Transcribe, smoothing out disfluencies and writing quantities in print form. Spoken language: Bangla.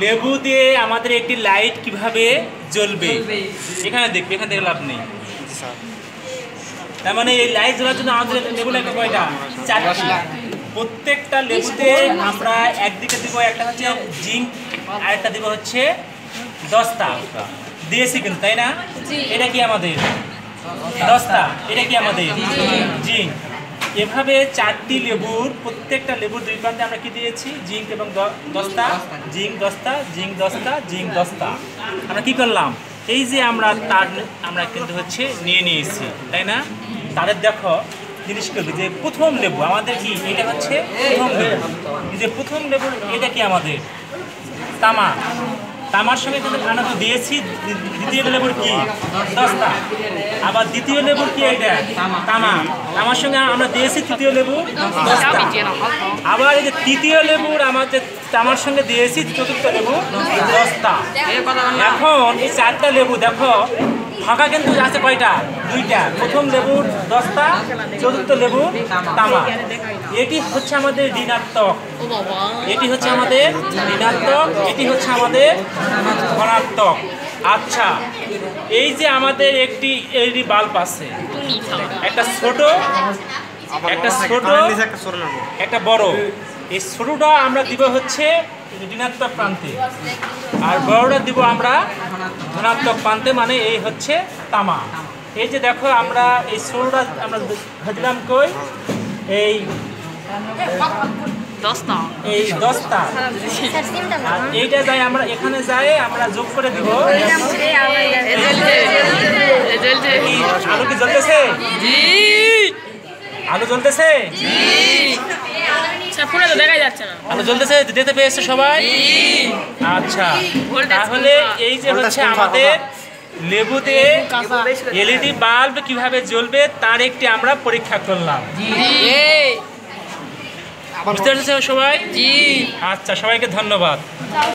লেবু দিয়ে আমাদের একটি লাইট কিভাবে জ্বলবে এখানে দেখবে, এখান থেকে লাভ নেই। তার মানে এই লাইট জ্বলার জন্য আমাদের লেবু লাগবে কয়টা? চারটি। প্রত্যেকটা লেবুতে আমরা একদিকে দিব একটা হচ্ছে জিঙ্ক, আরেকটা দিব হচ্ছে দস্তা দিয়েছি কিন্তু, তাই না? এটা কি আমাদের দস্তা, এটা কি আমাদের জিঙ্ক। এভাবে চারটি লেবুর প্রত্যেকটা লেবুর দুই প্রান্তে আমরা কি দিয়েছি? জিঙ্ক এবং দস্তা, জিঙ্ক দস্তা, জিঙ্ক দস্তা, জিঙ্ক দস্তা। আমরা কি করলাম? এই যে আমরা তার আমরা কিন্তু হচ্ছে নিয়ে নিয়েছি, তাই না? তাদের দেখো জিনিস করবে যে প্রথম লেবু আমাদের কি, এটা হচ্ছে প্রথম লেবু। যে প্রথম লেবু এটা কি আমাদের তামা, তামার সঙ্গে কিন্তু আমরা তো দিয়েছি দ্বিতীয় লেবুর কি দস্তা, আবার দ্বিতীয় লেবুর কি এটা তামা, তামার সঙ্গে আমরা দিয়েছি তৃতীয় লেবু দস্তা। আবার এই যে তৃতীয় লেবুর আমাদের তামার সঙ্গে দিয়েছি চতুর্থ লেবু দস্তা। এখন এই চারটা লেবু দেখো ফাঁকা কিন্তু আছে কয়টা? দুইটা। প্রথম লেবুর দস্তা, চতুর্থ লেবুর তামা। এটি হচ্ছে আমাদের ঋণাত্মক, এটি হচ্ছে আমাদের ঋণাত্মক, এটি হচ্ছে আমাদের ধনাত্মক। আচ্ছা, এই যে আমাদের একটি এলইডি বাল্ব আছে, একটা ছোট, একটা ছোট, একটা বড়। এই ছোটটা আমরা দিব হচ্ছে ঋণাত্মক প্রান্তে, আর বড়টা দিব আমরা ধনাত্মক প্রান্তে, মানে এই হচ্ছে তামা। এই যে দেখো আমরা এই ছোটটা আমরা দিলাম কই, এই দস্তা, আর এইটা যাই আমরা এখানে যাই আমরা যোগ করে দিব। আলু কি জ্বলতেছে? আলু জ্বলতেছে? আলু জ্বলতেছে, দেখতে পেয়েছে সবাই? আচ্ছা, তাহলে এই যে হচ্ছে আমাদের লেবুতে এলইডি বাল্ব কিভাবে জ্বলবে তার একটি আমরা পরীক্ষা করলাম। বুঝতে পারছেন সবাই? আচ্ছা, সবাইকে ধন্যবাদ।